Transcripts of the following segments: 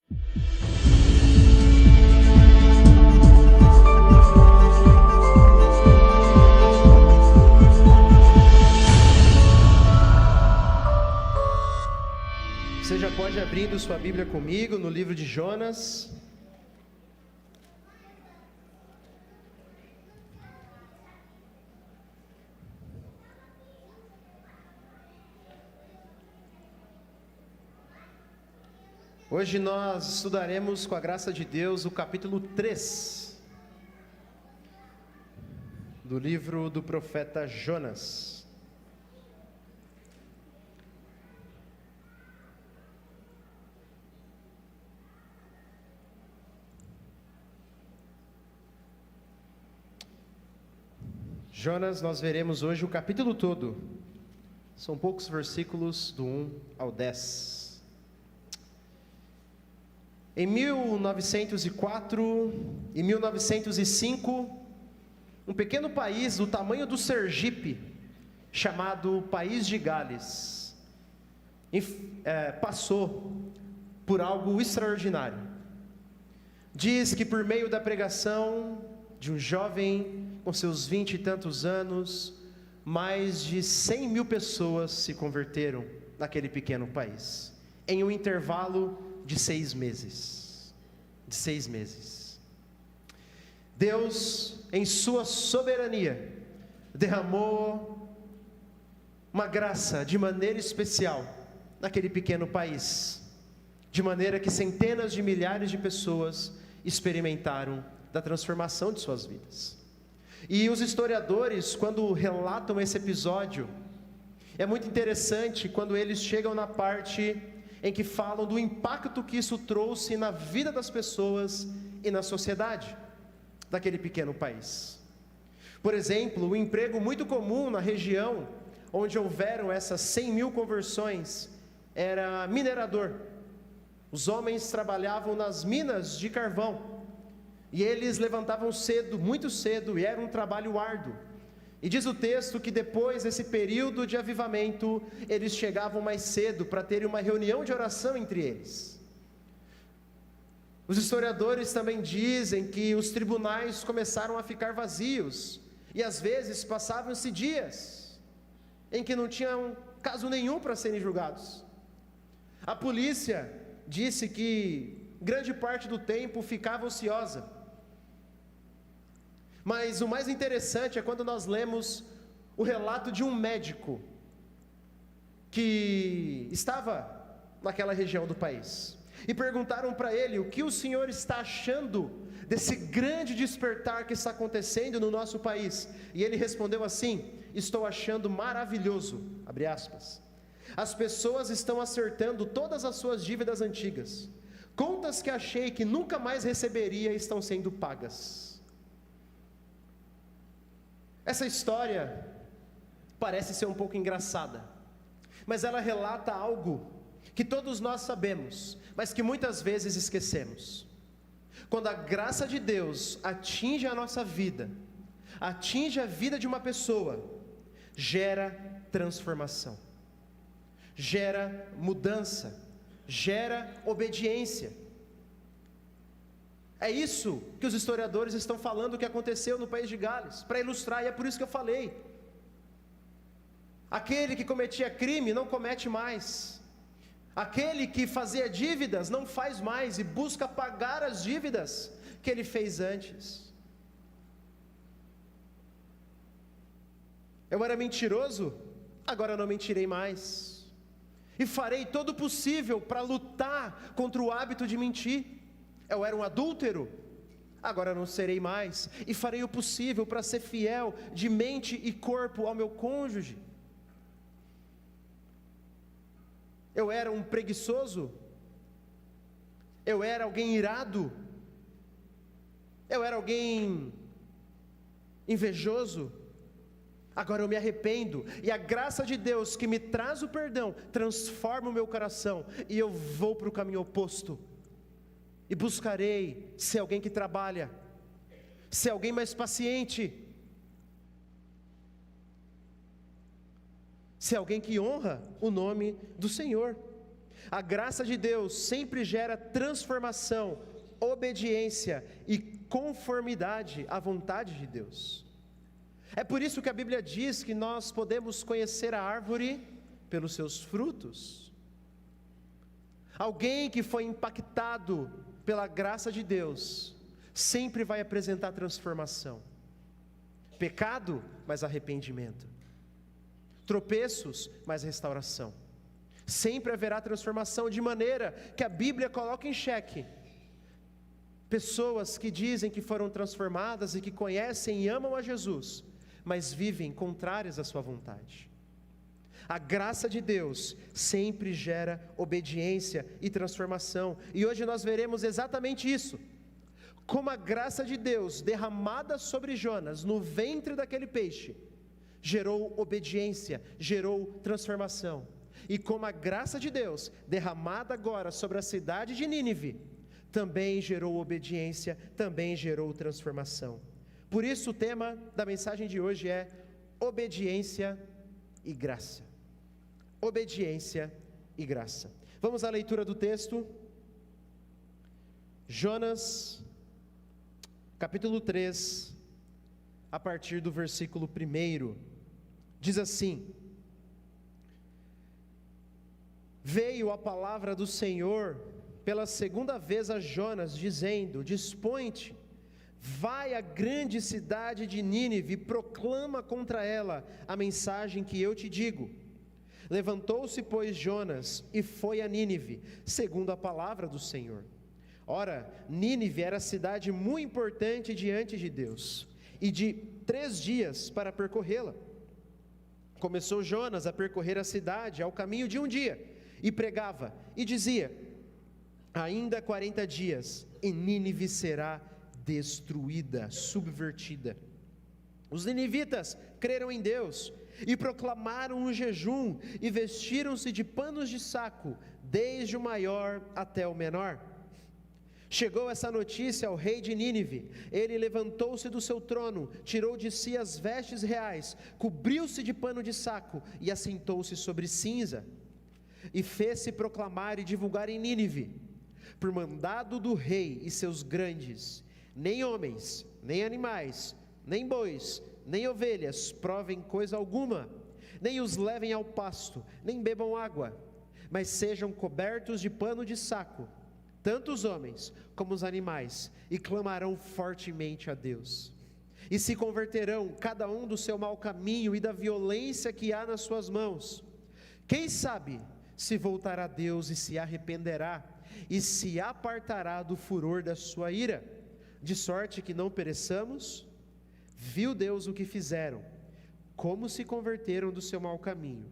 Você já pode abrindo sua Bíblia comigo no livro de Jonas. Hoje nós estudaremos, com a graça de Deus, o capítulo 3 do livro do profeta Jonas. Jonas, nós veremos hoje o capítulo todo. São poucos versículos, do 1 ao 10. Em 1904 e 1905, um pequeno país do tamanho do Sergipe, chamado País de Gales, passou por algo extraordinário. Diz que por meio da pregação de um jovem com seus 20 e tantos anos, mais de 100 mil pessoas se converteram naquele pequeno país, em um intervalo de 6 meses. Deus, em sua soberania, derramou uma graça de maneira especial naquele pequeno país, de maneira que centenas de milhares de pessoas experimentaram da transformação de suas vidas. E os historiadores, quando relatam esse episódio, é muito interessante quando eles chegam na parte em que falam do impacto que isso trouxe na vida das pessoas e na sociedade daquele pequeno país. Por exemplo, um emprego muito comum na região onde houveram essas 100 mil conversões era minerador. Os homens trabalhavam nas minas de carvão e eles levantavam cedo, muito cedo, e era um trabalho árduo. E diz o texto que depois desse período de avivamento, eles chegavam mais cedo para terem uma reunião de oração entre eles. Os historiadores também dizem que os tribunais começaram a ficar vazios, e às vezes passavam-se dias em que não tinham caso nenhum para serem julgados. A polícia disse que grande parte do tempo ficava ociosa. Mas o mais interessante é quando nós lemos o relato de um médico que estava naquela região do país. E perguntaram para ele: o que o senhor está achando desse grande despertar que está acontecendo no nosso país? E ele respondeu assim: estou achando maravilhoso, abre aspas. As pessoas estão acertando todas as suas dívidas antigas. Contas que achei que nunca mais receberia estão sendo pagas. Essa história parece ser um pouco engraçada, mas ela relata algo que todos nós sabemos, mas que muitas vezes esquecemos. Quando a graça de Deus atinge a nossa vida, atinge a vida de uma pessoa, gera transformação, gera mudança, gera obediência. É isso que os historiadores estão falando que aconteceu no país de Gales, para ilustrar, e é por isso que eu falei. Aquele que cometia crime não comete mais. Aquele que fazia dívidas não faz mais e busca pagar as dívidas que ele fez antes. Eu era mentiroso, agora não mentirei mais. E farei todo o possível para lutar contra o hábito de mentir. Eu era um adúltero, agora não serei mais, e farei o possível para ser fiel de mente e corpo ao meu cônjuge. Eu era um preguiçoso, eu era alguém irado, eu era alguém invejoso, agora eu me arrependo, e a graça de Deus que me traz o perdão, transforma o meu coração, e eu vou para o caminho oposto, e buscarei ser alguém que trabalha, ser alguém mais paciente, ser alguém que honra o nome do Senhor. A graça de Deus sempre gera transformação, obediência e conformidade à vontade de Deus. É por isso que a Bíblia diz que nós podemos conhecer a árvore pelos seus frutos. Alguém que foi impactado pela graça de Deus sempre vai apresentar transformação. Pecado, mas arrependimento. Tropeços, mas restauração. Sempre haverá transformação, de maneira que a Bíblia coloca em xeque pessoas que dizem que foram transformadas e que conhecem e amam a Jesus, mas vivem contrárias à sua vontade. A graça de Deus sempre gera obediência e transformação, e hoje nós veremos exatamente isso. Como a graça de Deus derramada sobre Jonas no ventre daquele peixe gerou obediência, gerou transformação, e como a graça de Deus derramada agora sobre a cidade de Nínive também gerou obediência, também gerou transformação. Por isso o tema da mensagem de hoje é obediência e graça. Obediência e graça. Vamos à leitura do texto. Jonas, capítulo 3, a partir do versículo 1, diz assim: Veio a palavra do Senhor pela segunda vez a Jonas, dizendo: Dispõe-te, vai à grande cidade de Nínive e proclama contra ela a mensagem que eu te digo. Levantou-se, pois, Jonas e foi a Nínive, segundo a palavra do Senhor. Ora, Nínive era cidade muito importante diante de Deus, e de 3 dias para percorrê-la. Começou Jonas a percorrer a cidade ao caminho de um dia, e pregava, e dizia: ainda 40 dias, e Nínive será destruída, subvertida. Os ninivitas creram em Deus, e proclamaram um jejum, e vestiram-se de panos de saco, desde o maior até o menor. Chegou essa notícia ao rei de Nínive. Ele levantou-se do seu trono, tirou de si as vestes reais, cobriu-se de pano de saco, e assentou-se sobre cinza, e fez-se proclamar e divulgar em Nínive, por mandado do rei e seus grandes: nem homens, nem animais, nem bois, nem ovelhas provem coisa alguma, nem os levem ao pasto, nem bebam água, mas sejam cobertos de pano de saco, tanto os homens como os animais, e clamarão fortemente a Deus, e se converterão cada um do seu mau caminho e da violência que há nas suas mãos. Quem sabe se voltará a Deus e se arrependerá, e se apartará do furor da sua ira, de sorte que não pereçamos? Viu Deus o que fizeram, como se converteram do seu mau caminho,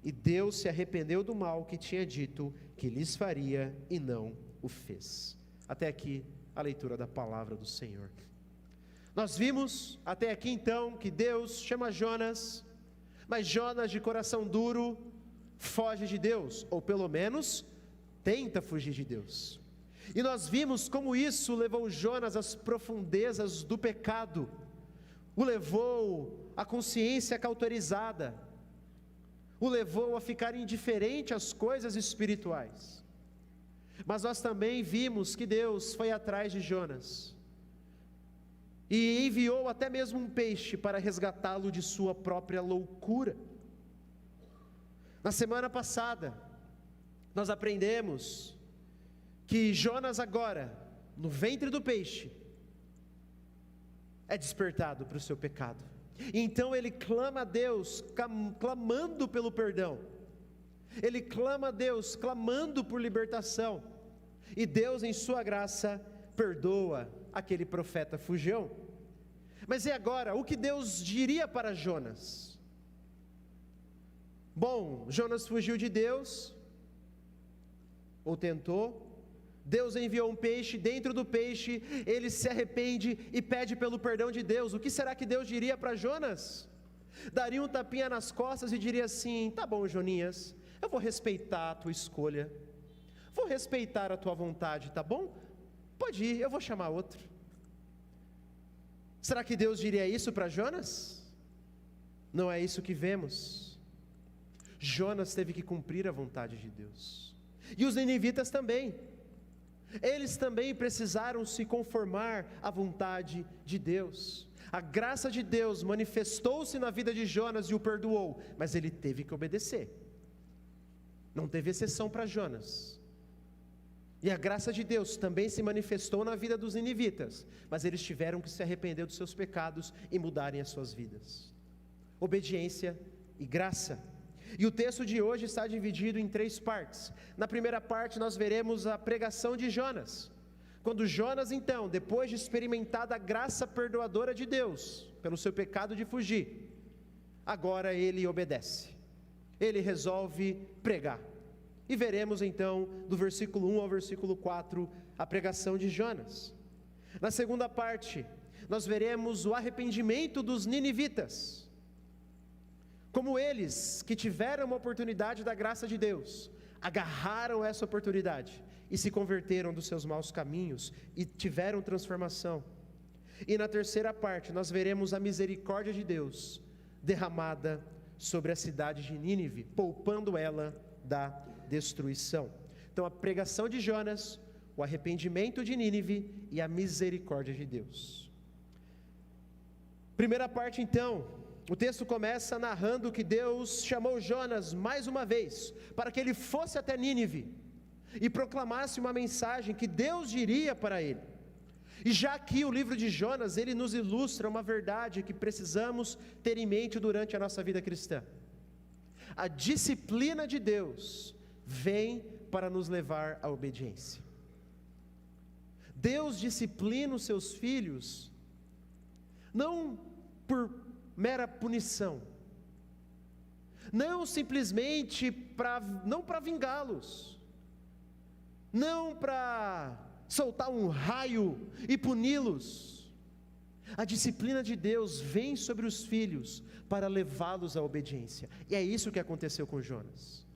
e Deus se arrependeu do mal que tinha dito que lhes faria, e não o fez. Até aqui a leitura da palavra do Senhor. Nós vimos até aqui então que Deus chama Jonas, mas Jonas, de coração duro, foge de Deus, ou pelo menos tenta fugir de Deus. E nós vimos como isso levou Jonas às profundezas do pecado, o levou à consciência cauterizada, o levou a ficar indiferente às coisas espirituais. Mas nós também vimos que Deus foi atrás de Jonas e enviou até mesmo um peixe para resgatá-lo de sua própria loucura. Na semana passada, nós aprendemos que Jonas agora, no ventre do peixe, é despertado para o seu pecado. Então ele clama a Deus, clamando pelo perdão. Ele clama a Deus, clamando por libertação. E Deus, em sua graça, perdoa aquele profeta fujão. Mas e agora? O que Deus diria para Jonas? Bom, Jonas fugiu de Deus, ou tentou. Deus enviou um peixe, dentro do peixe ele se arrepende e pede pelo perdão de Deus. O que será que Deus diria para Jonas? Daria um tapinha nas costas e diria assim: tá bom, Joninhas, eu vou respeitar a tua escolha, vou respeitar a tua vontade, tá bom? Pode ir, eu vou chamar outro. Será que Deus diria isso para Jonas? Não é isso que vemos. Jonas teve que cumprir a vontade de Deus. E os ninivitas também. Eles também precisaram se conformar à vontade de Deus. A graça de Deus manifestou-se na vida de Jonas e o perdoou, mas ele teve que obedecer. Não teve exceção para Jonas. E a graça de Deus também se manifestou na vida dos ninivitas, mas eles tiveram que se arrepender dos seus pecados e mudarem as suas vidas. Obediência e graça. E o texto de hoje está dividido em 3 partes. Na primeira parte nós veremos a pregação de Jonas. Quando Jonas então, depois de experimentar a graça perdoadora de Deus, pelo seu pecado de fugir, agora ele obedece. Ele resolve pregar. E veremos então, do versículo 1 ao versículo 4, a pregação de Jonas. Na segunda parte, nós veremos o arrependimento dos ninivitas. Como eles, que tiveram uma oportunidade da graça de Deus, agarraram essa oportunidade e se converteram dos seus maus caminhos e tiveram transformação. E na terceira parte, nós veremos a misericórdia de Deus derramada sobre a cidade de Nínive, poupando ela da destruição. Então a pregação de Jonas, o arrependimento de Nínive e a misericórdia de Deus. Primeira parte então, o texto começa narrando que Deus chamou Jonas mais uma vez, para que ele fosse até Nínive, e proclamasse uma mensagem que Deus diria para ele. E já aqui o livro de Jonas, ele nos ilustra uma verdade que precisamos ter em mente durante a nossa vida cristã. A disciplina de Deus vem para nos levar à obediência. Deus disciplina os seus filhos, não por mera punição, não simplesmente não para vingá-los, não para soltar um raio e puni-los. A disciplina de Deus vem sobre os filhos para levá-los à obediência, e é isso que aconteceu com Jonas.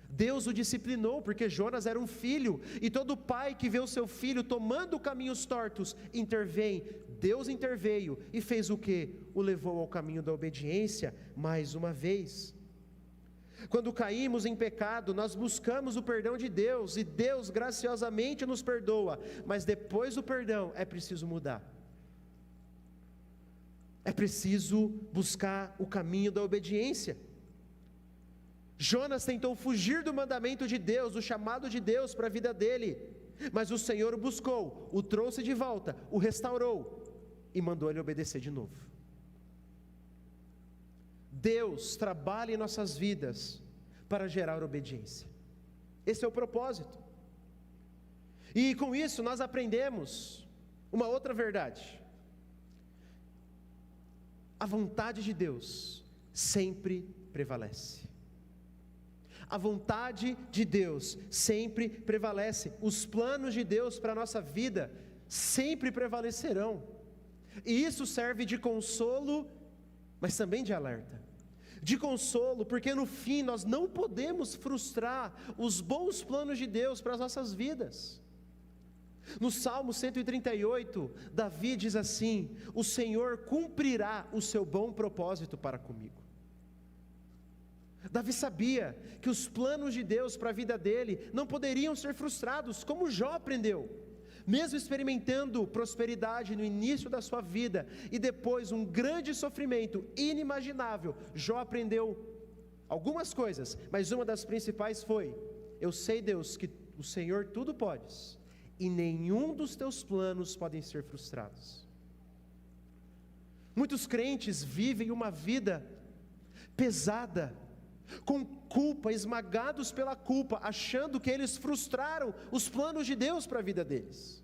Deus o disciplinou porque Jonas era um filho, e todo pai que vê o seu filho tomando caminhos tortos, intervém. Deus interveio e fez o quê? O levou ao caminho da obediência mais uma vez. Quando caímos em pecado, nós buscamos o perdão de Deus, e Deus graciosamente nos perdoa, mas depois do perdão é preciso mudar. É preciso buscar o caminho da obediência. Jonas tentou fugir do mandamento de Deus, do chamado de Deus para a vida dele, mas o Senhor o buscou, o trouxe de volta, o restaurou e mandou ele obedecer de novo. Deus trabalha em nossas vidas para gerar obediência. Esse é o propósito. E com isso nós aprendemos uma outra verdade. A vontade de Deus sempre prevalece. A vontade de Deus sempre prevalece. Os planos de Deus para a nossa vida sempre prevalecerão. E isso serve de consolo, mas também de alerta. De consolo, porque no fim nós não podemos frustrar os bons planos de Deus para as nossas vidas. No Salmo 138, Davi diz assim: o Senhor cumprirá o seu bom propósito para comigo. Davi sabia que os planos de Deus para a vida dele não poderiam ser frustrados, como Jó aprendeu. Mesmo experimentando prosperidade no início da sua vida, e depois um grande sofrimento inimaginável, Jó aprendeu algumas coisas, mas uma das principais foi: eu sei, Deus, que o Senhor tudo podes, e nenhum dos teus planos podem ser frustrados. Muitos crentes vivem uma vida pesada, com culpa, esmagados pela culpa, achando que eles frustraram os planos de Deus para a vida deles.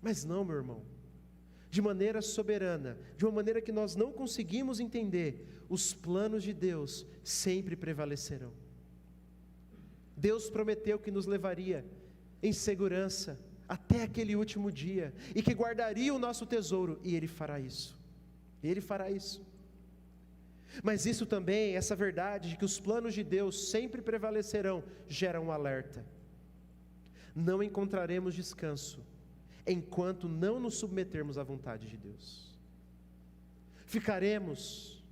Mas não, meu irmão, de maneira soberana, de uma maneira que nós não conseguimos entender, os planos de Deus sempre prevalecerão. Deus prometeu que nos levaria em segurança até aquele último dia, e que guardaria o nosso tesouro, e Ele fará isso. Ele fará isso. Mas isso também, essa verdade de que os planos de Deus sempre prevalecerão, gera um alerta. Não encontraremos descanso enquanto não nos submetermos à vontade de Deus. Ficaremos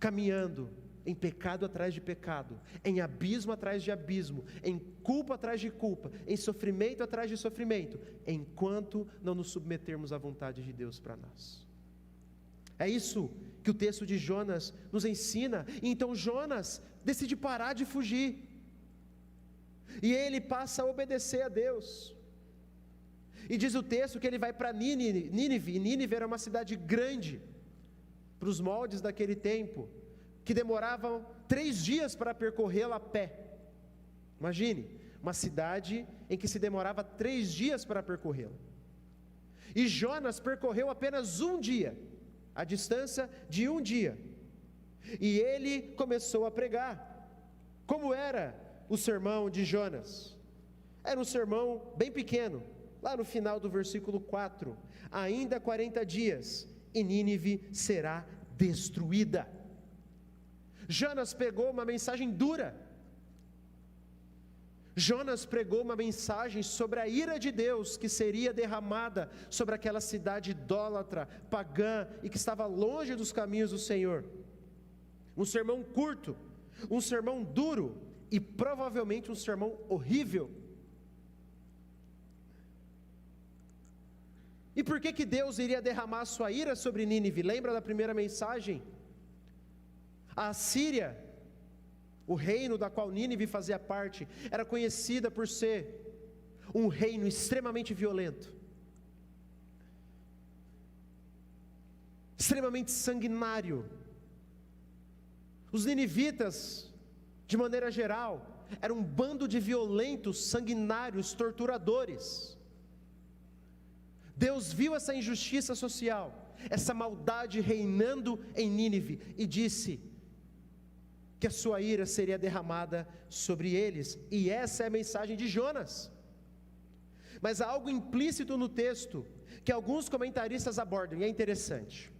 caminhando em pecado atrás de pecado, em abismo atrás de abismo, em culpa atrás de culpa, em sofrimento atrás de sofrimento, enquanto não nos submetermos à vontade de Deus para nós. É isso que o texto de Jonas nos ensina. E então Jonas decide parar de fugir, e ele passa a obedecer a Deus. E diz o texto que ele vai para Nínive, e Nínive era uma cidade grande, para os moldes daquele tempo, que demoravam 3 dias para percorrê-la a pé. Imagine, uma cidade em que se demorava 3 dias para percorrê-la. E Jonas percorreu apenas 1 dia, a distância de 1 dia. E ele começou a pregar. Como era o sermão de Jonas? Era um sermão bem pequeno, lá no final do versículo 4: ainda 40 dias e Nínive será destruída. Jonas pegou uma mensagem dura. Jonas pregou uma mensagem sobre a ira de Deus que seria derramada sobre aquela cidade idólatra, pagã e que estava longe dos caminhos do Senhor. Um sermão curto, um sermão duro e provavelmente um sermão horrível. E por que Deus iria derramar a sua ira sobre Nínive? Lembra da primeira mensagem? A Assíria, o reino da qual Nínive fazia parte, era conhecida por ser um reino extremamente violento, extremamente sanguinário. Os ninivitas, de maneira geral, eram um bando de violentos, sanguinários, torturadores. Deus viu essa injustiça social, essa maldade reinando em Nínive, e disse que a sua ira seria derramada sobre eles. E essa é a mensagem de Jonas. Mas há algo implícito no texto que alguns comentaristas abordam, e é interessante.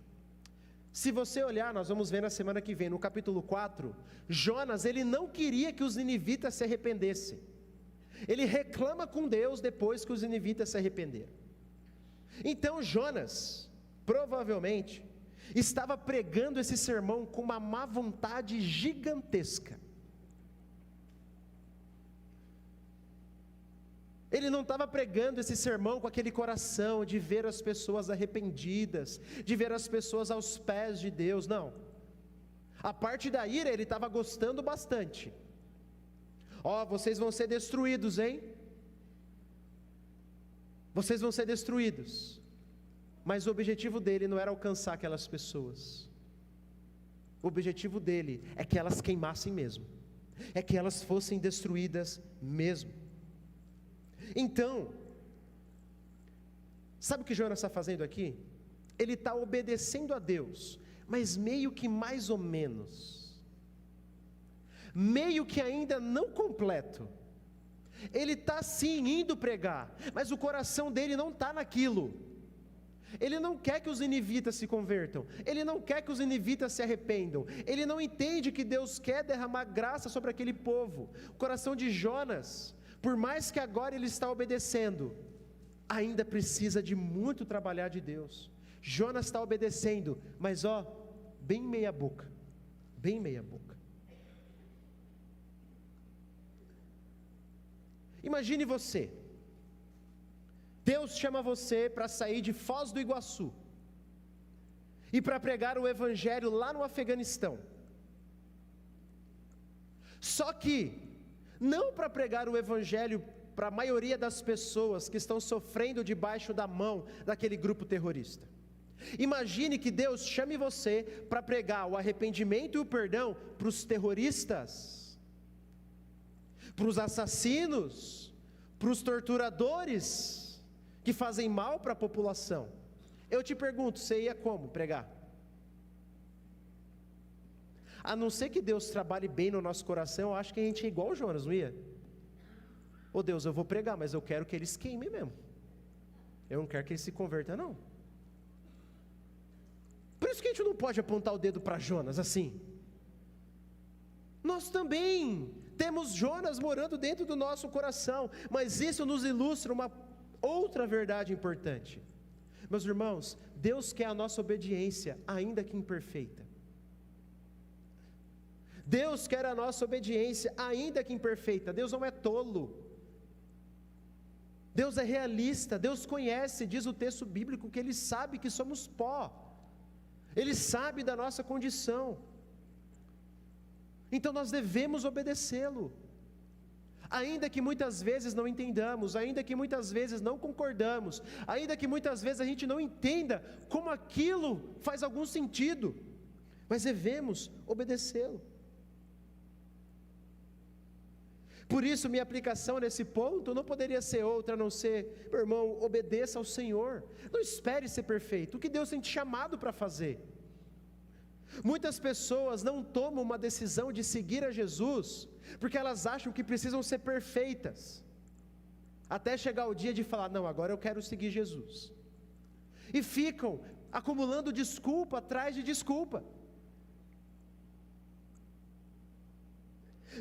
Se você olhar, nós vamos ver na semana que vem, no capítulo 4, Jonas, ele não queria que os ninivitas se arrependessem. Ele reclama com Deus depois que os ninivitas se arrependeram. Então Jonas, provavelmente, estava pregando esse sermão com uma má vontade gigantesca. Ele não estava pregando esse sermão com aquele coração de ver as pessoas arrependidas, de ver as pessoas aos pés de Deus, não. A parte da ira ele estava gostando bastante. Vocês vão ser destruídos, hein? Vocês vão ser destruídos. Mas o objetivo dele não era alcançar aquelas pessoas. O objetivo dele é que elas queimassem mesmo, é que elas fossem destruídas mesmo. Então, sabe o que Jonas está fazendo aqui? Ele está obedecendo a Deus, mas meio que mais ou menos, meio que ainda não completo. Ele está sim indo pregar, mas o coração dele não está naquilo. Ele não quer que os ninivitas se convertam, ele não quer que os ninivitas se arrependam, ele não entende que Deus quer derramar graça sobre aquele povo. O coração de Jonas, por mais que agora ele está obedecendo, ainda precisa de muito trabalhar de Deus. Jonas está obedecendo, mas bem meia boca, bem meia boca. Imagine você, Deus chama você para sair de Foz do Iguaçu e para pregar o evangelho lá no Afeganistão. Só que não para pregar o evangelho para a maioria das pessoas que estão sofrendo debaixo da mão daquele grupo terrorista. Imagine que Deus chame você para pregar o arrependimento e o perdão para os terroristas, para os assassinos, para os torturadores que fazem mal para a população. Eu te pergunto, você ia como pregar? A não ser que Deus trabalhe bem no nosso coração, eu acho que a gente é igual o Jonas, não ia? Deus, eu vou pregar, mas eu quero que eles queimem mesmo. Eu não quero que eles se convertam, não. Por isso que a gente não pode apontar o dedo para Jonas assim. Nós também temos Jonas morando dentro do nosso coração, mas isso nos ilustra uma outra verdade importante. Meus irmãos, Deus quer a nossa obediência, ainda que imperfeita. Deus quer a nossa obediência, ainda que imperfeita. Deus não é tolo. Deus é realista. Deus conhece, diz o texto bíblico, que Ele sabe que somos pó. Ele sabe da nossa condição. Então nós devemos obedecê-lo. Ainda que muitas vezes não entendamos, ainda que muitas vezes não concordamos, ainda que muitas vezes a gente não entenda como aquilo faz algum sentido, mas devemos obedecê-lo. Por isso, minha aplicação nesse ponto não poderia ser outra a não ser: meu irmão, obedeça ao Senhor, não espere ser perfeito. O que Deus tem te chamado para fazer? Muitas pessoas não tomam uma decisão de seguir a Jesus, porque elas acham que precisam ser perfeitas, até chegar o dia de falar: não, agora eu quero seguir Jesus, e ficam acumulando desculpa atrás de desculpa.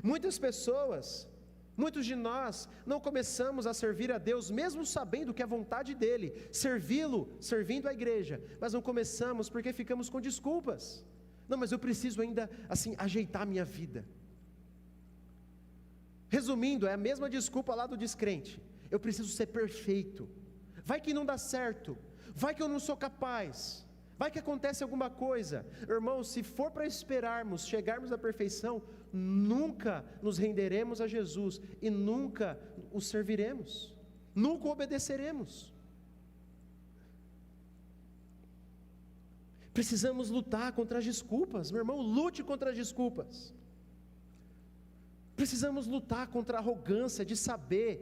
Muitas pessoas, muitos de nós, não começamos a servir a Deus, mesmo sabendo que é vontade dEle, servi-lo, servindo a igreja, mas não começamos porque ficamos com desculpas. Não, mas eu preciso ainda, assim, ajeitar a minha vida. Resumindo, é a mesma desculpa lá do descrente: eu preciso ser perfeito, vai que não dá certo, vai que eu não sou capaz, vai que acontece alguma coisa. Irmãos, se for para esperarmos chegarmos à perfeição, nunca nos renderemos a Jesus e nunca o serviremos, nunca o obedeceremos. Precisamos lutar contra as desculpas, meu irmão, lute contra as desculpas. Precisamos lutar contra a arrogância de saber,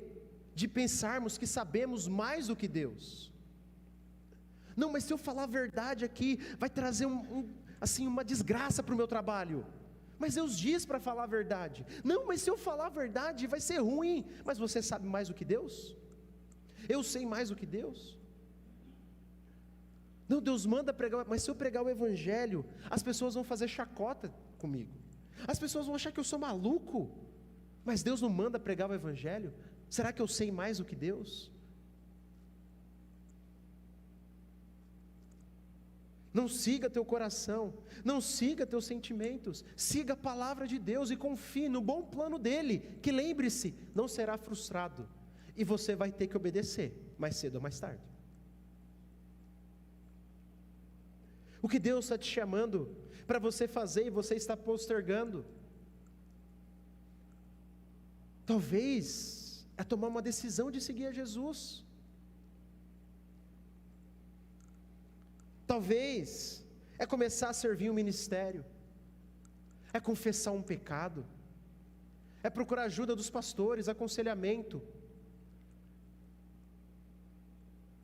de pensarmos que sabemos mais do que Deus. Não, mas se eu falar a verdade aqui, vai trazer assim, uma desgraça para o meu trabalho. Mas Deus diz para falar a verdade. Não, mas se eu falar a verdade, vai ser ruim. Mas você sabe mais do que Deus? Eu sei mais do que Deus? Não, Deus manda pregar, mas se eu pregar o Evangelho, as pessoas vão fazer chacota comigo. As pessoas vão achar que eu sou maluco. Mas Deus não manda pregar o Evangelho? Será que eu sei mais do que Deus? Não siga teu coração, não siga teus sentimentos, siga a palavra de Deus e confie no bom plano dEle, que, lembre-se, não será frustrado, e você vai ter que obedecer, mais cedo ou mais tarde. O que Deus está te chamando para você fazer e você está postergando, talvez é tomar uma decisão de seguir a Jesus. Talvez é começar a servir um ministério, é confessar um pecado, é procurar ajuda dos pastores, aconselhamento.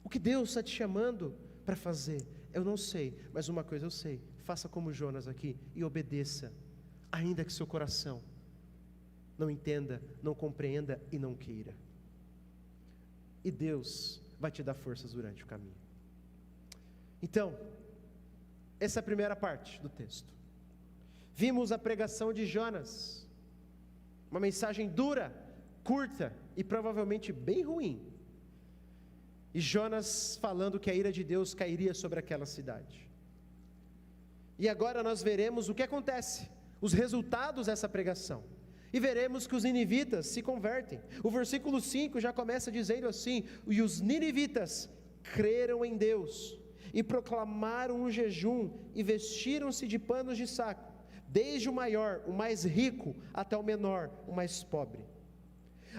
O que Deus está te chamando para fazer, eu não sei, mas uma coisa eu sei: faça como Jonas aqui e obedeça, ainda que seu coração não entenda, não compreenda e não queira. E Deus vai te dar forças durante o caminho. Então, essa é a primeira parte do texto. Vimos a pregação de Jonas, uma mensagem dura, curta e provavelmente bem ruim. E Jonas falando que a ira de Deus cairia sobre aquela cidade. E agora nós veremos o que acontece, os resultados dessa pregação. E veremos que os ninivitas se convertem. O versículo 5 já começa dizendo assim: e os ninivitas creram em Deus, e proclamaram um jejum, e vestiram-se de panos de saco, desde o maior, o mais rico, até o menor, o mais pobre.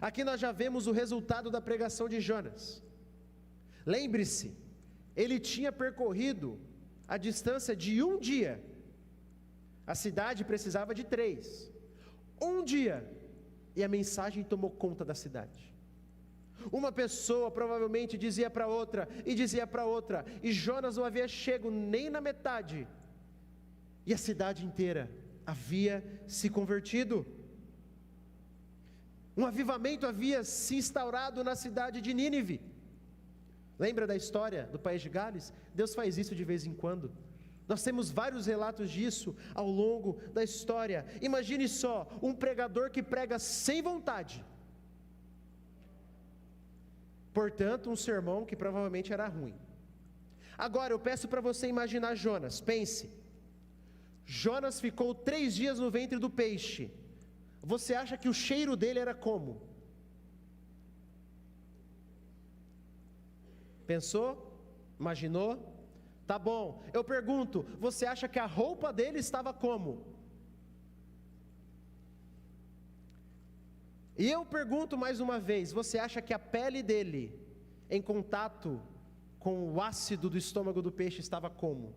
Aqui nós já vemos o resultado da pregação de Jonas. Lembre-se, ele tinha percorrido a distância de um dia, a cidade precisava de 3, um dia, e a mensagem tomou conta da cidade. Uma pessoa provavelmente dizia para outra, e dizia para outra, e Jonas não havia chego nem na metade, e a cidade inteira havia se convertido. Um avivamento havia se instaurado na cidade de Nínive. Lembra da história do país de Gales? Deus faz isso de vez em quando. Nós temos vários relatos disso ao longo da história. Imagine só, um pregador que prega sem vontade, portanto um sermão que provavelmente era ruim. Agora eu peço para você imaginar Jonas. Pense, Jonas ficou 3 dias no ventre do peixe. Você acha que o cheiro dele era como? Pensou? Imaginou? Tá bom. Eu pergunto, você acha que a roupa dele estava como? E eu pergunto mais uma vez, você acha que a pele dele, em contato com o ácido do estômago do peixe, estava como?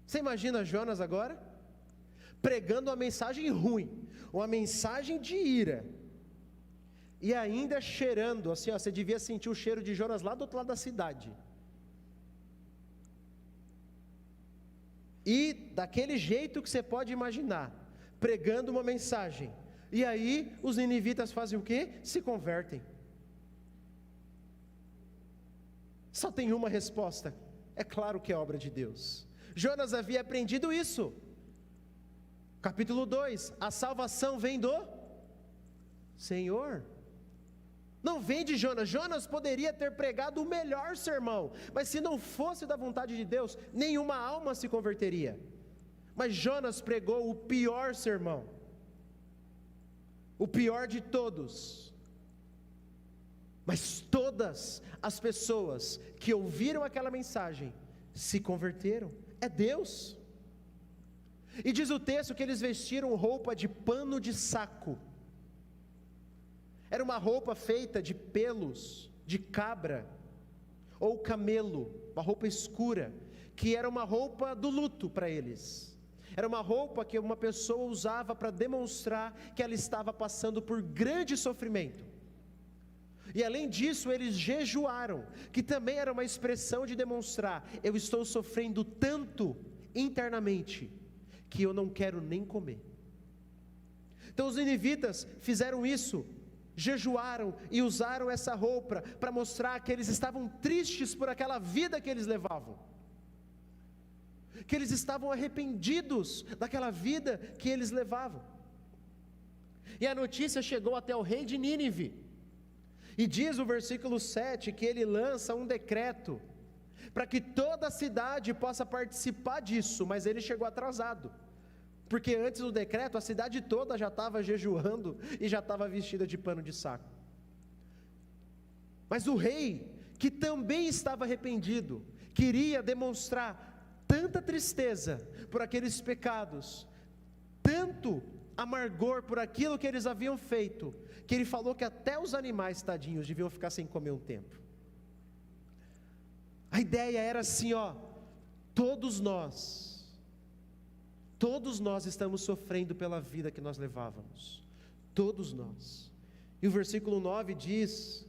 Você imagina Jonas agora? Pregando uma mensagem ruim, uma mensagem de ira, e ainda cheirando, assim, ó, você devia sentir o cheiro de Jonas lá do outro lado da cidade. E daquele jeito que você pode imaginar, pregando uma mensagem, e aí os ninivitas fazem o quê? Se convertem. Só tem uma resposta, é claro que é obra de Deus. Jonas havia aprendido isso. Capítulo 2, a salvação vem do Senhor, não vem de Jonas. Jonas poderia ter pregado o melhor sermão, mas se não fosse da vontade de Deus, nenhuma alma se converteria. Mas Jonas pregou o pior sermão, o pior de todos. Mas todas as pessoas que ouviram aquela mensagem se converteram. É Deus. E diz o texto que eles vestiram roupa de pano de saco. Era uma roupa feita de pelos de cabra ou camelo, uma roupa escura, que era uma roupa do luto para eles. Era uma roupa que uma pessoa usava para demonstrar que ela estava passando por grande sofrimento. E além disso, eles jejuaram, que também era uma expressão de demonstrar: eu estou sofrendo tanto internamente, que eu não quero nem comer. Então os ninivitas fizeram isso, jejuaram e usaram essa roupa para mostrar que eles estavam tristes por aquela vida que eles levavam, que eles estavam arrependidos daquela vida que eles levavam. E a notícia chegou até o rei de Nínive, e diz o versículo 7 que ele lança um decreto para que toda a cidade possa participar disso, mas ele chegou atrasado, porque antes do decreto a cidade toda já estava jejuando e já estava vestida de pano de saco. Mas o rei, que também estava arrependido, queria demonstrar tanta tristeza por aqueles pecados, tanto amargor por aquilo que eles haviam feito, que ele falou que até os animais tadinhos deviam ficar sem comer um tempo. A ideia era assim, ó, todos nós estamos sofrendo pela vida que nós levávamos, todos nós. E o versículo 9 diz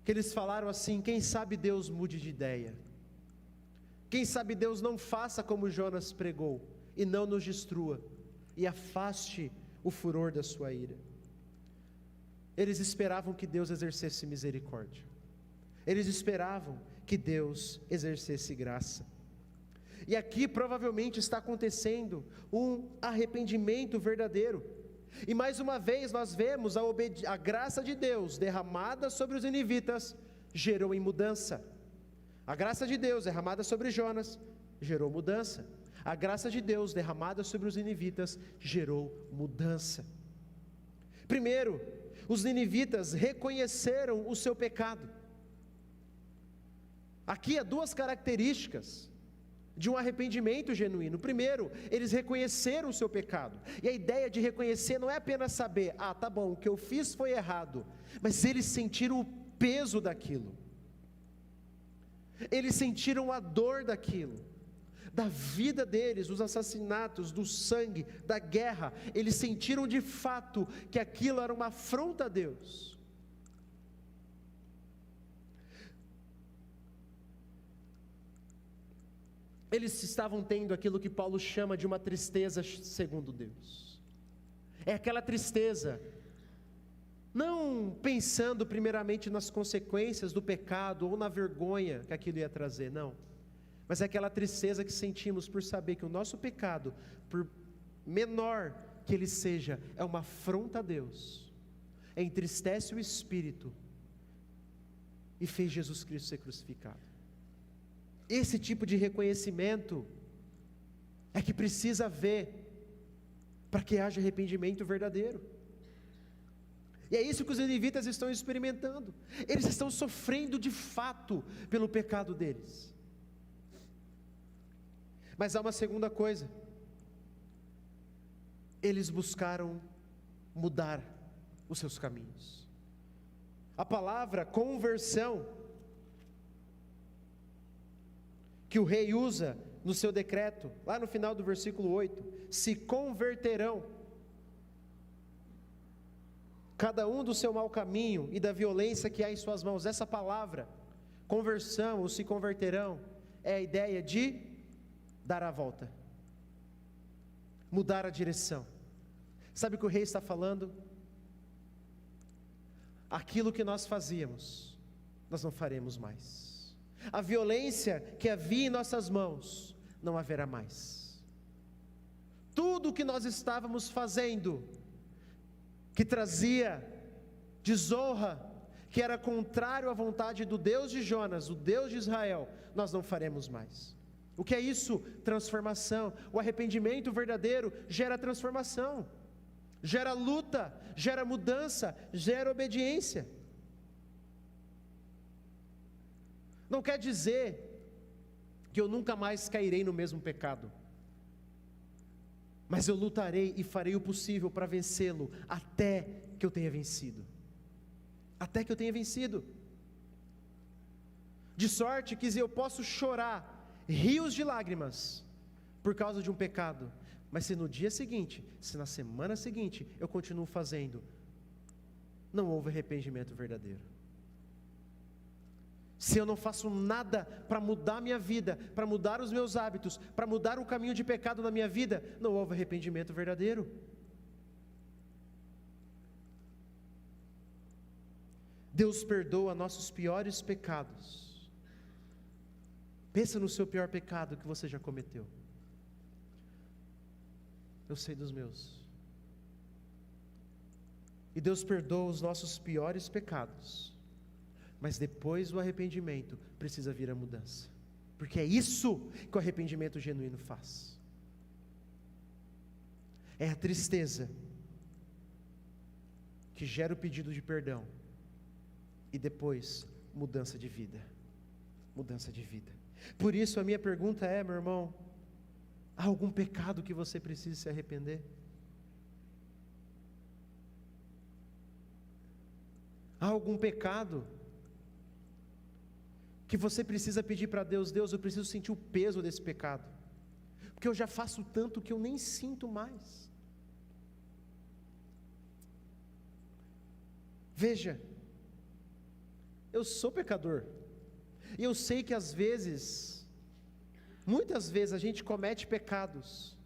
que eles falaram assim: quem sabe Deus mude de ideia, quem sabe Deus não faça como Jonas pregou, e não nos destrua, e afaste o furor da sua ira. Eles esperavam que Deus exercesse misericórdia, eles esperavam que Deus exercesse graça. E aqui provavelmente está acontecendo um arrependimento verdadeiro. E mais uma vez nós vemos a graça de Deus derramada sobre os ninivitas gerou em mudança. A graça de Deus derramada sobre Jonas gerou mudança. A graça de Deus derramada sobre os ninivitas gerou mudança. Primeiro, os ninivitas reconheceram o seu pecado. Aqui há duas características de um arrependimento genuíno. Primeiro, eles reconheceram o seu pecado. E a ideia de reconhecer não é apenas saber: ah, tá bom, o que eu fiz foi errado, mas eles sentiram o peso daquilo, eles sentiram a dor daquilo, da vida deles, dos assassinatos, do sangue, da guerra. Eles sentiram de fato que aquilo era uma afronta a Deus. Eles estavam tendo aquilo que Paulo chama de uma tristeza segundo Deus. É aquela tristeza, não pensando primeiramente nas consequências do pecado ou na vergonha que aquilo ia trazer, não. Mas é aquela tristeza que sentimos por saber que o nosso pecado, por menor que ele seja, é uma afronta a Deus, entristece o Espírito e fez Jesus Cristo ser crucificado. Esse tipo de reconhecimento é que precisa haver para que haja arrependimento verdadeiro. E é isso que os ninivitas estão experimentando. Eles estão sofrendo de fato pelo pecado deles. Mas há uma segunda coisa: eles buscaram mudar os seus caminhos. A palavra conversão, que o rei usa no seu decreto, lá no final do versículo 8, se converterão, cada um do seu mau caminho e da violência que há em suas mãos. Essa palavra, conversão ou se converterão, é a ideia de dar a volta, mudar a direção. Sabe o que o rei está falando? Aquilo que nós fazíamos, nós não faremos mais. A violência que havia em nossas mãos, não haverá mais. Tudo o que nós estávamos fazendo, que trazia desonra, que era contrário à vontade do Deus de Jonas, o Deus de Israel, nós não faremos mais. O que é isso? Transformação. O arrependimento verdadeiro gera transformação, gera luta, gera mudança, gera obediência. Não quer dizer que eu nunca mais cairei no mesmo pecado, mas eu lutarei e farei o possível para vencê-lo, até que eu tenha vencido. Até que eu tenha vencido. De sorte que eu posso chorar rios de lágrimas por causa de um pecado, mas se no dia seguinte, se na semana seguinte eu continuo fazendo, não houve arrependimento verdadeiro. Se eu não faço nada para mudar minha vida, para mudar os meus hábitos, para mudar o caminho de pecado na minha vida, não houve arrependimento verdadeiro. Deus perdoa nossos piores pecados. Pensa no seu pior pecado que você já cometeu. Eu sei dos meus. E Deus perdoa os nossos piores pecados, mas depois do arrependimento precisa vir a mudança, porque é isso que o arrependimento genuíno faz. É a tristeza que gera o pedido de perdão e depois mudança de vida. Mudança de vida. Por isso a minha pergunta é, meu irmão, há algum pecado que você precisa se arrepender? Há algum pecado que você precisa pedir para Deus: Deus, eu preciso sentir o peso desse pecado, porque eu já faço tanto que eu nem sinto mais. Veja, eu sou pecador, e eu sei que às vezes, muitas vezes a gente comete pecados,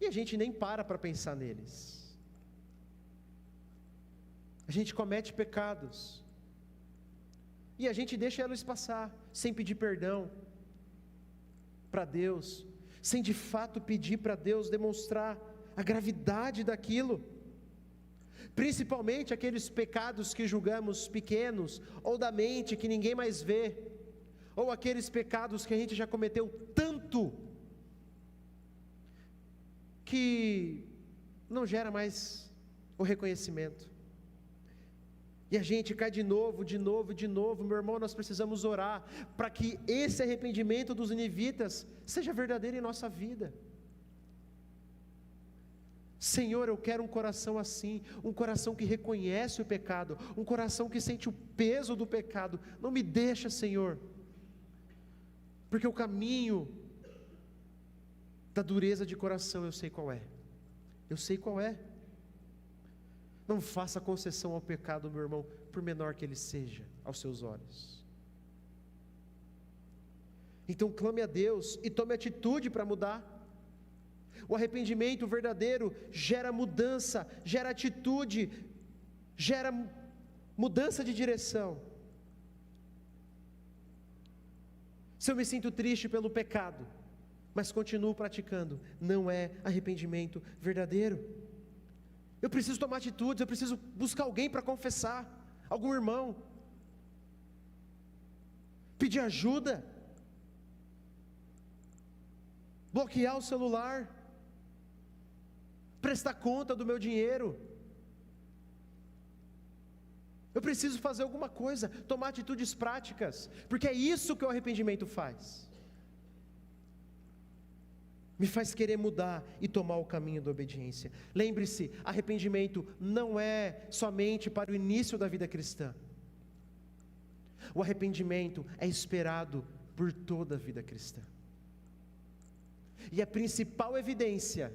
e a gente nem para pensar neles. A gente comete pecados, e a gente deixa eles passar, sem pedir perdão para Deus, sem de fato pedir para Deus demonstrar a gravidade daquilo, principalmente aqueles pecados que julgamos pequenos, ou da mente que ninguém mais vê, ou aqueles pecados que a gente já cometeu tanto, que não gera mais o reconhecimento. E a gente cai de novo, meu irmão. Nós precisamos orar para que esse arrependimento dos ninivitas seja verdadeiro em nossa vida. Senhor, eu quero um coração assim, um coração que reconhece o pecado, um coração que sente o peso do pecado. Não me deixa, Senhor, porque o caminho da dureza de coração eu sei qual é. Eu sei qual é. Não faça concessão ao pecado, meu irmão, por menor que ele seja aos seus olhos. Então clame a Deus e tome atitude para mudar. O arrependimento verdadeiro gera mudança, gera atitude, gera mudança de direção. Se eu me sinto triste pelo pecado, mas continuo praticando, não é arrependimento verdadeiro. Eu preciso tomar atitudes, eu preciso buscar alguém para confessar, algum irmão, pedir ajuda, bloquear o celular, prestar conta do meu dinheiro. Eu preciso fazer alguma coisa, tomar atitudes práticas, porque é isso que o arrependimento faz. Me faz querer mudar e tomar o caminho da obediência. Lembre-se, arrependimento não é somente para o início da vida cristã. O arrependimento é esperado por toda a vida cristã. E a principal evidência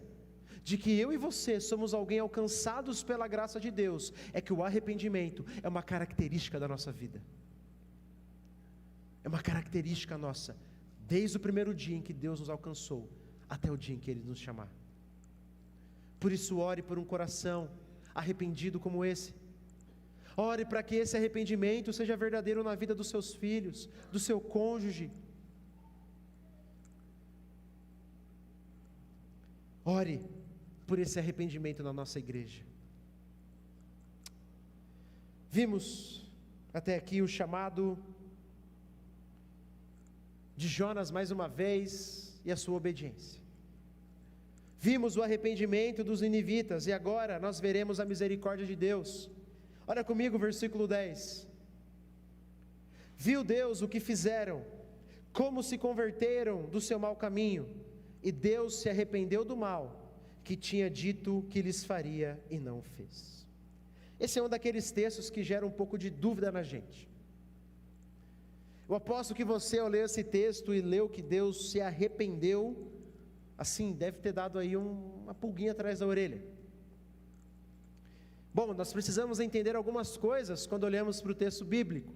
de que eu e você somos alguém alcançados pela graça de Deus é que o arrependimento é uma característica da nossa vida. É uma característica nossa, desde o primeiro dia em que Deus nos alcançou até o dia em que Ele nos chamar. Por isso, ore por um coração arrependido como esse. Ore para que esse arrependimento seja verdadeiro na vida dos seus filhos, do seu cônjuge. Ore por esse arrependimento na nossa igreja. Vimos até aqui o chamado de Jonas mais uma vez e a sua obediência. Vimos o arrependimento dos ninivitas e agora nós veremos a misericórdia de Deus. Olha comigo o versículo 10. Viu Deus o que fizeram, como se converteram do seu mau caminho, e Deus se arrependeu do mal que tinha dito que lhes faria e não fez. Esse é um daqueles textos que gera um pouco de dúvida na gente. Eu aposto que você, ao ler esse texto e leu que Deus se arrependeu, assim, deve ter dado aí uma pulguinha atrás da orelha. Bom, nós precisamos entender algumas coisas quando olhamos para o texto bíblico.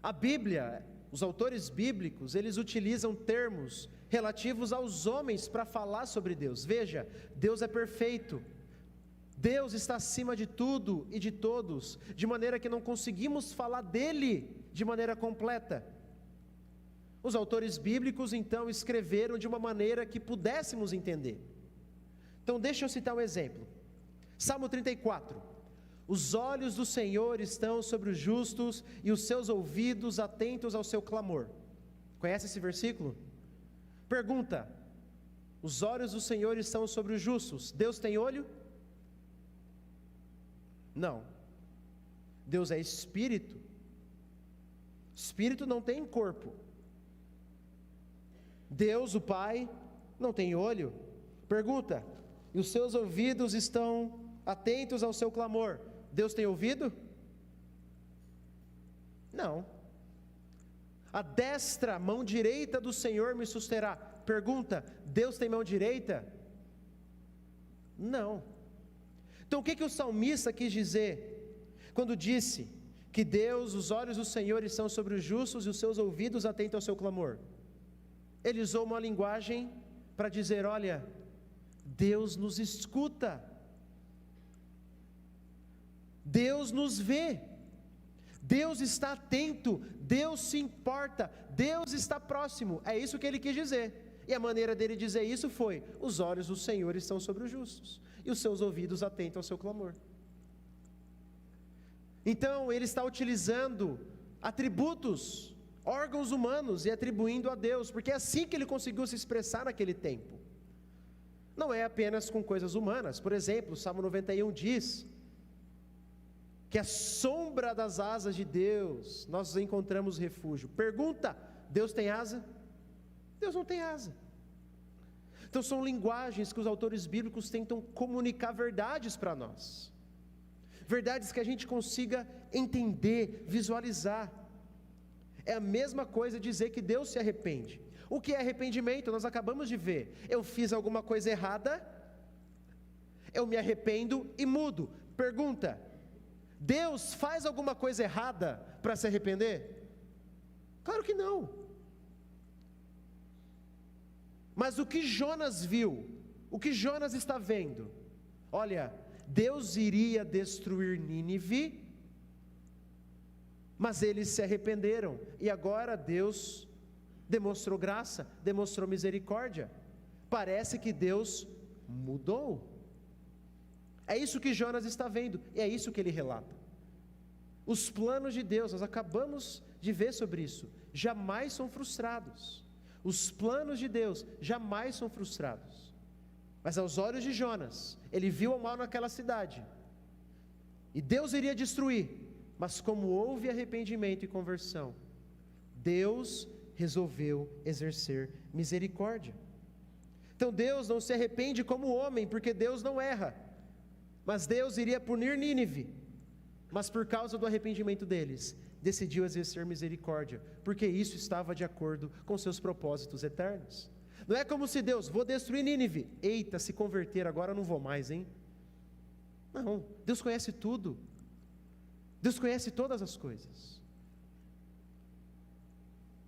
A Bíblia, os autores bíblicos, eles utilizam termos relativos aos homens para falar sobre Deus. Veja, Deus é perfeito, Deus está acima de tudo e de todos, de maneira que não conseguimos falar dele de maneira completa. Os autores bíblicos então escreveram de uma maneira que pudéssemos entender. Então deixa eu citar um exemplo. Salmo 34: os olhos do Senhor estão sobre os justos e os seus ouvidos atentos ao seu clamor. Conhece esse versículo? Pergunta: os olhos do Senhor estão sobre os justos. Deus tem olho? Não. Deus é espírito. Espírito não tem corpo. Deus, o Pai, não tem olho. Pergunta: e os seus ouvidos estão atentos ao seu clamor. Deus tem ouvido? Não. A destra, mão direita do Senhor me susterá. Pergunta: Deus tem mão direita? Não. Então o que o salmista quis dizer quando disse que Deus, os olhos do Senhor estão sobre os justos e os seus ouvidos atentos ao seu clamor? Ele usou uma linguagem para dizer: olha, Deus nos escuta, Deus nos vê, Deus está atento, Deus se importa, Deus está próximo. É isso que ele quis dizer, e a maneira dele dizer isso foi: os olhos do Senhor estão sobre os justos, e os seus ouvidos atentos ao seu clamor. Então ele está utilizando atributos, órgãos humanos, e atribuindo a Deus, porque é assim que ele conseguiu se expressar naquele tempo. Não é apenas com coisas humanas. Por exemplo, o Salmo 91 diz que a sombra das asas de Deus nós encontramos refúgio. Pergunta: Deus tem asa? Deus não tem asa. Então são linguagens que os autores bíblicos tentam comunicar verdades para nós, verdades que a gente consiga entender, visualizar. É a mesma coisa dizer que Deus se arrepende. O que é arrependimento? Nós acabamos de ver. Eu fiz alguma coisa errada, eu me arrependo e mudo. Pergunta: Deus faz alguma coisa errada para se arrepender? Claro que não. Mas o que Jonas viu, o que Jonas está vendo? Olha, Deus iria destruir Nínive, mas eles se arrependeram, e agora Deus demonstrou graça, demonstrou misericórdia. Parece que Deus mudou. É isso que Jonas está vendo, e é isso que ele relata. Os planos de Deus, nós acabamos de ver sobre isso, jamais são frustrados. Os planos de Deus jamais são frustrados. Mas aos olhos de Jonas, ele viu o mal naquela cidade, e Deus iria destruir, mas como houve arrependimento e conversão, Deus resolveu exercer misericórdia. Então Deus não se arrepende como homem, porque Deus não erra, mas Deus iria punir Nínive, mas por causa do arrependimento deles, decidiu exercer misericórdia, porque isso estava de acordo com seus propósitos eternos. Não é como se Deus, vou destruir Nínive, eita, se converter agora eu não vou mais, hein? Não, Deus conhece tudo, Deus conhece todas as coisas.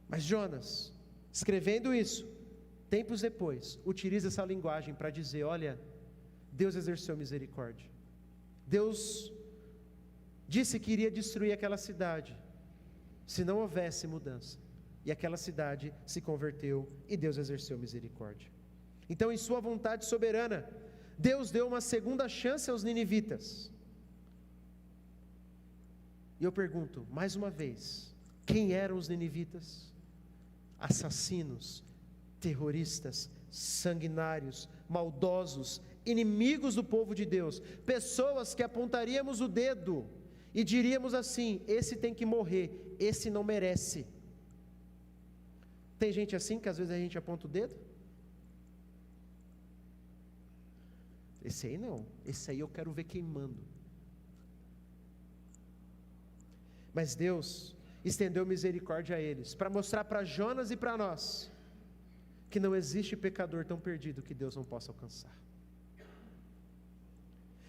Mas Jonas, escrevendo isso, tempos depois, utiliza essa linguagem para dizer, olha, Deus exerceu misericórdia, Deus disse que iria destruir aquela cidade, se não houvesse mudança, e aquela cidade se converteu, e Deus exerceu misericórdia. Então, em sua vontade soberana, Deus deu uma segunda chance aos ninivitas. E eu pergunto, mais uma vez, quem eram os ninivitas? Assassinos, terroristas, sanguinários, maldosos, inimigos do povo de Deus, pessoas que apontaríamos o dedo e diríamos assim, esse tem que morrer, esse não merece. Tem gente assim que às vezes a gente aponta o dedo? Esse aí não, esse aí eu quero ver queimando. Mas Deus estendeu misericórdia a eles, para mostrar para Jonas e para nós, que não existe pecador tão perdido que Deus não possa alcançar.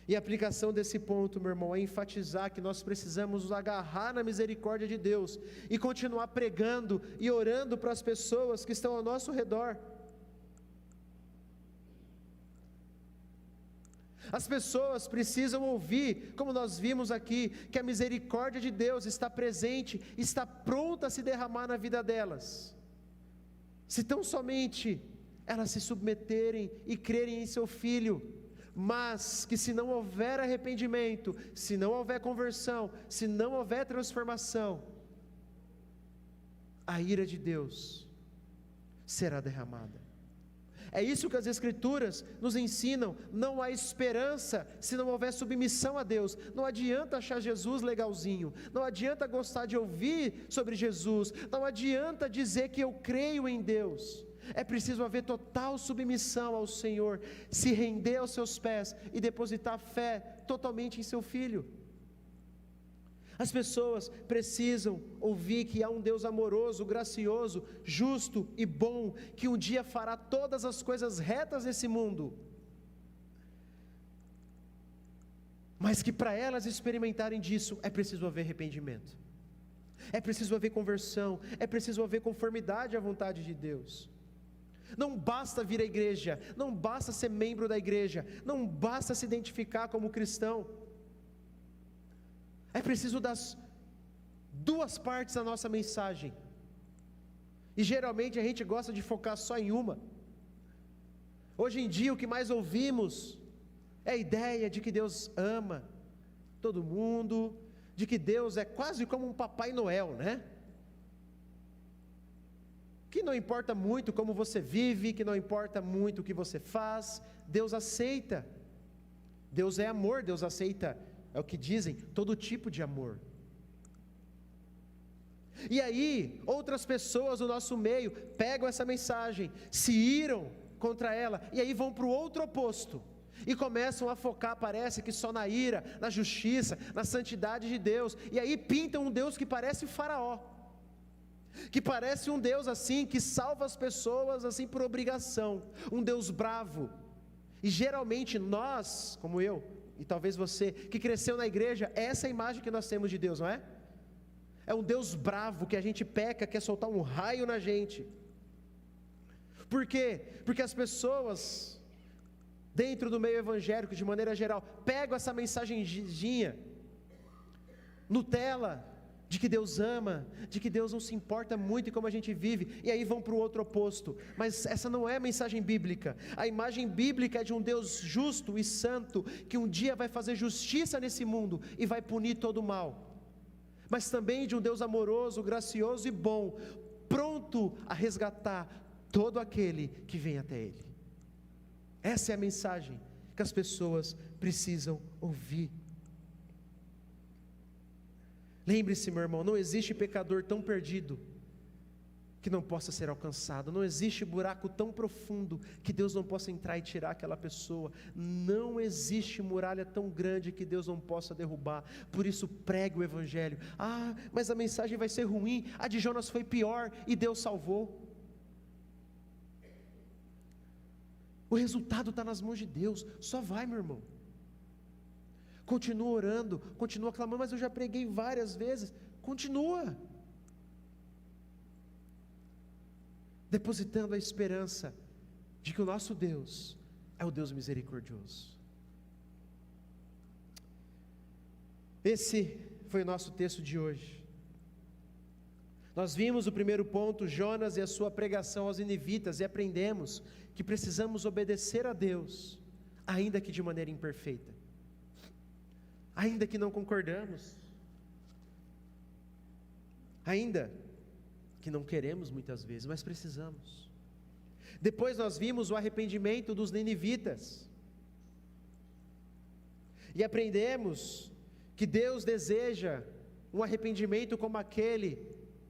E a aplicação desse ponto, meu irmão, é enfatizar que nós precisamos nos agarrar na misericórdia de Deus, e continuar pregando e orando para as pessoas que estão ao nosso redor. As pessoas precisam ouvir, como nós vimos aqui, que a misericórdia de Deus está presente, está pronta a se derramar na vida delas, se tão somente elas se submeterem e crerem em seu Filho. Mas que se não houver arrependimento, se não houver conversão, se não houver transformação, a ira de Deus será derramada. É isso que as Escrituras nos ensinam. Não há esperança se não houver submissão a Deus. Não adianta achar Jesus legalzinho, não adianta gostar de ouvir sobre Jesus, não adianta dizer que eu creio em Deus. É preciso haver total submissão ao Senhor, se render aos seus pés e depositar fé totalmente em seu Filho. As pessoas precisam ouvir que há um Deus amoroso, gracioso, justo e bom, que um dia fará todas as coisas retas nesse mundo, mas que para elas experimentarem disso, é preciso haver arrependimento, é preciso haver conversão, é preciso haver conformidade à vontade de Deus. Não basta vir à igreja, não basta ser membro da igreja, não basta se identificar como cristão. É preciso das duas partes da nossa mensagem, e geralmente a gente gosta de focar só em uma. Hoje em dia o que mais ouvimos é a ideia de que Deus ama todo mundo, de que Deus é quase como um Papai Noel, né? Que não importa muito como você vive, que não importa muito o que você faz, Deus aceita. Deus é amor, Deus aceita, é o que dizem, todo tipo de amor. E aí, outras pessoas do nosso meio pegam essa mensagem, se iram contra ela, e aí vão para o outro oposto, e começam a focar, parece que só na ira, na justiça, na santidade de Deus, e aí pintam um Deus que parece Faraó, que parece um Deus assim, que salva as pessoas assim por obrigação, um Deus bravo. E geralmente nós, como eu, e talvez você, que cresceu na igreja, essa é a imagem que nós temos de Deus, não é? É um Deus bravo, que a gente peca, quer soltar um raio na gente. Por quê? Porque as pessoas, dentro do meio evangélico, de maneira geral, pegam essa mensagenzinha, Nutella, de que Deus ama, de que Deus não se importa muito em como a gente vive, e aí vão para o outro oposto. Mas essa não é a mensagem bíblica. A imagem bíblica é de um Deus justo e santo, que um dia vai fazer justiça nesse mundo e vai punir todo o mal, mas também de um Deus amoroso, gracioso e bom, pronto a resgatar todo aquele que vem até Ele. Essa é a mensagem que as pessoas precisam ouvir. Lembre-se, meu irmão, não existe pecador tão perdido que não possa ser alcançado. Não existe buraco tão profundo que Deus não possa entrar e tirar aquela pessoa. Não existe muralha tão grande que Deus não possa derrubar. Por isso pregue o Evangelho. Ah, mas a mensagem vai ser ruim. A de Jonas foi pior e Deus salvou. O resultado está nas mãos de Deus. Só vai, meu irmão. Continua orando, continua clamando. Mas eu já preguei várias vezes. Continua depositando a esperança de que o nosso Deus é o Deus misericordioso. Esse foi o nosso texto de hoje. Nós vimos o primeiro ponto, Jonas e a sua pregação aos ninivitas, e aprendemos que precisamos obedecer a Deus, ainda que de maneira imperfeita, ainda que não concordamos, ainda que não queremos muitas vezes, mas precisamos. Depois nós vimos o arrependimento dos ninivitas, e aprendemos que Deus deseja um arrependimento como aquele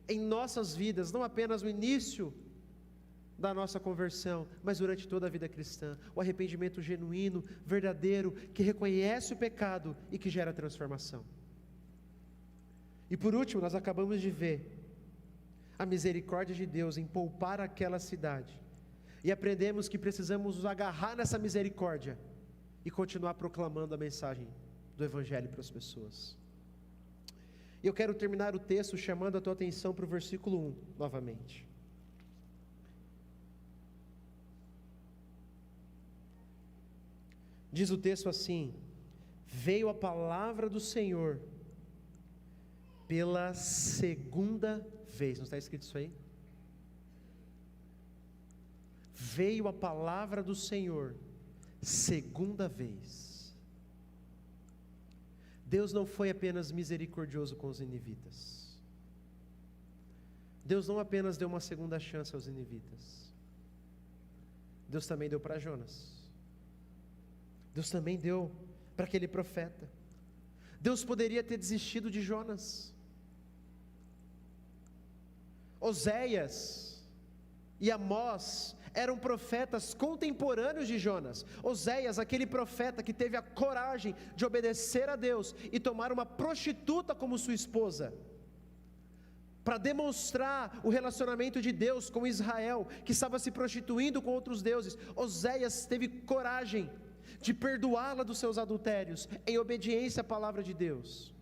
em nossas vidas, não apenas no início da nossa conversão, mas durante toda a vida cristã, o arrependimento genuíno, verdadeiro, que reconhece o pecado e que gera transformação. E por último, nós acabamos de ver a misericórdia de Deus em poupar aquela cidade, e aprendemos que precisamos nos agarrar nessa misericórdia e continuar proclamando a mensagem do Evangelho para as pessoas. E eu quero terminar o texto chamando a tua atenção para o versículo 1 novamente. Diz o texto assim: veio a palavra do Senhor pela segunda vez. Não está escrito isso aí? Veio a palavra do Senhor segunda vez. Deus não foi apenas misericordioso com os ninivitas. Deus não apenas deu uma segunda chance aos ninivitas. Deus também deu para Jonas. Deus também deu para aquele profeta. Deus poderia ter desistido de Jonas. Oséias e Amós eram profetas contemporâneos de Jonas. Oséias, aquele profeta que teve a coragem de obedecer a Deus e tomar uma prostituta como sua esposa, para demonstrar o relacionamento de Deus com Israel, que estava se prostituindo com outros deuses. Oséias teve coragem de perdoá-la dos seus adultérios, em obediência à palavra de Deus.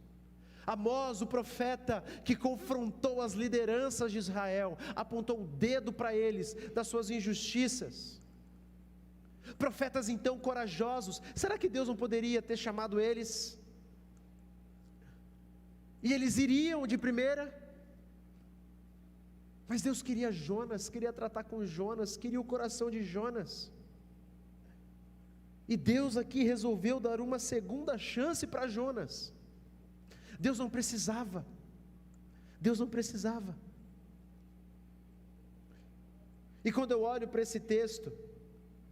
Amós, o profeta que confrontou as lideranças de Israel, apontou o dedo para eles das suas injustiças. Profetas então corajosos, será que Deus não poderia ter chamado eles? E eles iriam de primeira? Mas Deus queria Jonas, queria tratar com Jonas, queria o coração de Jonas. E Deus aqui resolveu dar uma segunda chance para Jonas. Deus não precisava. Deus não precisava. E quando eu olho para esse texto,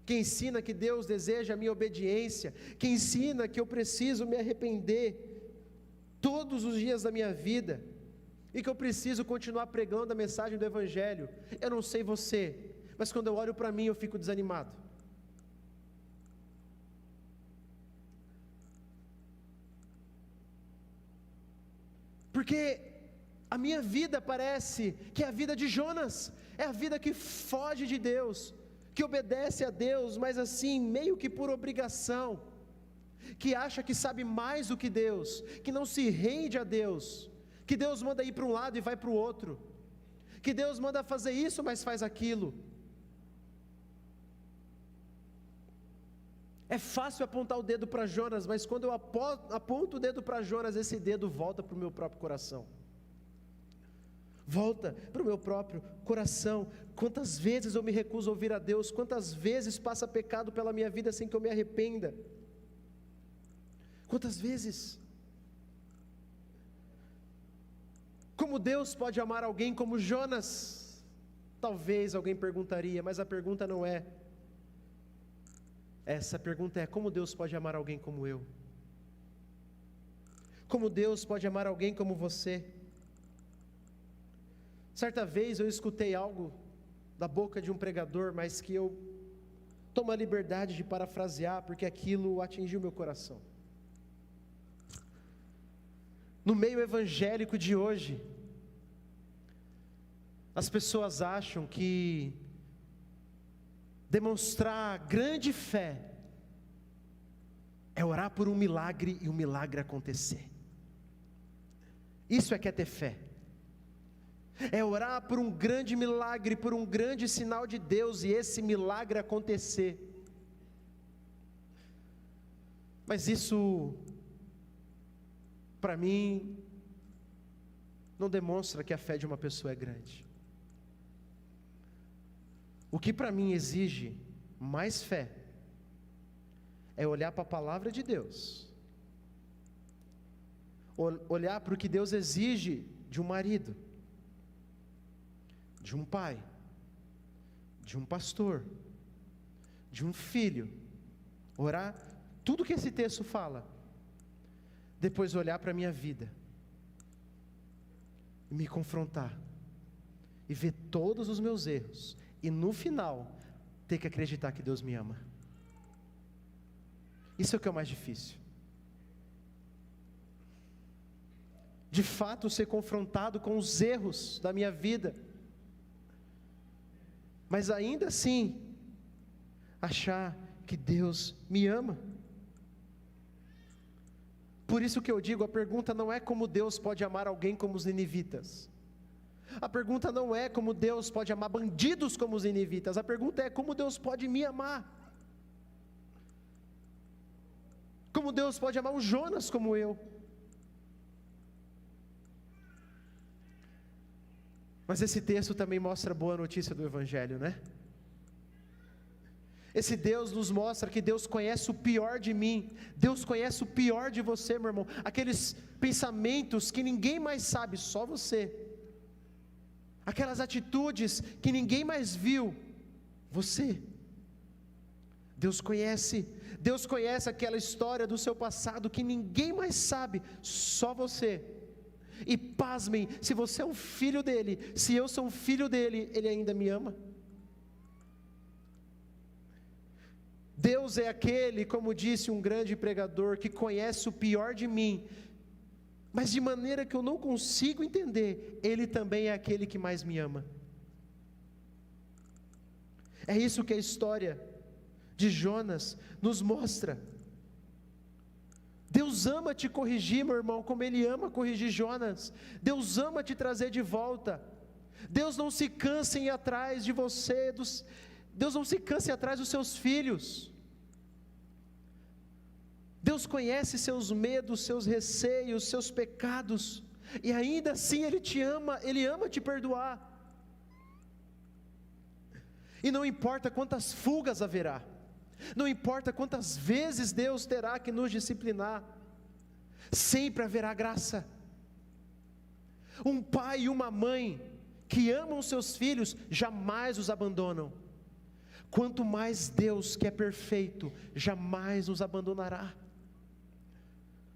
que ensina que Deus deseja a minha obediência, que ensina que eu preciso me arrepender todos os dias da minha vida, e que eu preciso continuar pregando a mensagem do Evangelho, eu não sei você, mas quando eu olho para mim eu fico desanimado. Porque a minha vida parece que é a vida de Jonas, é a vida que foge de Deus, que obedece a Deus, mas assim, meio que por obrigação, que acha que sabe mais do que Deus, que não se rende a Deus, que Deus manda ir para um lado e vai para o outro, que Deus manda fazer isso, mas faz aquilo. É fácil apontar o dedo para Jonas, mas quando eu aponto o dedo para Jonas, esse dedo volta para o meu próprio coração. Volta para o meu próprio coração. Quantas vezes eu me recuso a ouvir a Deus, quantas vezes passa pecado pela minha vida sem que eu me arrependa. Quantas vezes? Como Deus pode amar alguém como Jonas? Talvez alguém perguntaria, mas a pergunta não é essa. A pergunta é: como Deus pode amar alguém como eu? Como Deus pode amar alguém como você? Certa vez eu escutei algo da boca de um pregador, mas que eu tomo a liberdade de parafrasear, porque aquilo atingiu meu coração. No meio evangélico de hoje, as pessoas acham que demonstrar grande fé é orar por um milagre e o milagre acontecer. Isso é que é ter fé. É orar por um grande milagre, por um grande sinal de Deus e esse milagre acontecer. Mas isso, para mim, não demonstra que a fé de uma pessoa é grande. O que para mim exige mais fé é olhar para a palavra de Deus, olhar para o que Deus exige de um marido, de um pai, de um pastor, de um filho, orar tudo que esse texto fala, depois olhar para a minha vida, e me confrontar, e ver todos os meus erros, e no final, ter que acreditar que Deus me ama. Isso é o que é o mais difícil. De fato, ser confrontado com os erros da minha vida, mas ainda assim, achar que Deus me ama. Por isso que eu digo, a pergunta não é como Deus pode amar alguém como os ninivitas. A pergunta não é como Deus pode amar bandidos como os ninivitas. A pergunta é como Deus pode me amar. Como Deus pode amar o Jonas como eu. Mas esse texto também mostra a boa notícia do Evangelho, né? Esse Deus nos mostra que Deus conhece o pior de mim, Deus conhece o pior de você, meu irmão, aqueles pensamentos que ninguém mais sabe, só você, aquelas atitudes que ninguém mais viu, você. Deus conhece aquela história do seu passado que ninguém mais sabe, só você. E pasmem, se você é um filho dele, se eu sou um filho dele, ele ainda me ama. Deus é aquele, como disse um grande pregador, que conhece o pior de mim, mas de maneira que eu não consigo entender, Ele também é aquele que mais me ama. É isso que a história de Jonas nos mostra. Deus ama te corrigir, meu irmão, como Ele ama corrigir Jonas. Deus ama te trazer de volta. Deus não se cansa em ir atrás de você, Deus não se cansa em ir atrás dos seus filhos. Deus conhece seus medos, seus receios, seus pecados, e ainda assim Ele te ama, Ele ama te perdoar. E não importa quantas fugas haverá, não importa quantas vezes Deus terá que nos disciplinar, sempre haverá graça. Um pai e uma mãe que amam seus filhos jamais os abandonam. Quanto mais Deus, que é perfeito, jamais nos abandonará.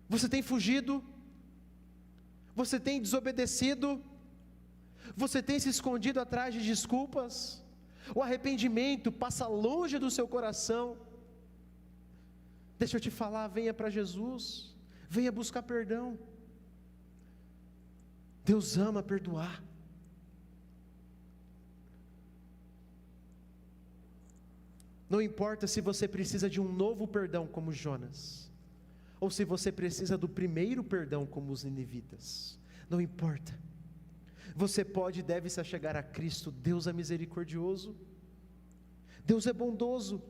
Você tem fugido, você tem desobedecido, você tem se escondido atrás de desculpas, o arrependimento passa longe do seu coração. Deixa eu te falar, venha para Jesus, venha buscar perdão. Deus ama perdoar. Não importa se você precisa de um novo perdão como Jonas, ou se você precisa do primeiro perdão como os ninivitas, não importa. Você pode e deve se achegar a Cristo. Deus é misericordioso, Deus é bondoso.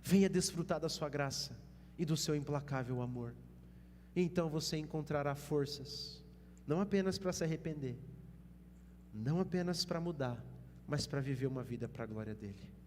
Venha desfrutar da sua graça e do seu implacável amor. Então você encontrará forças, não apenas para se arrepender, não apenas para mudar, mas para viver uma vida para a glória dEle.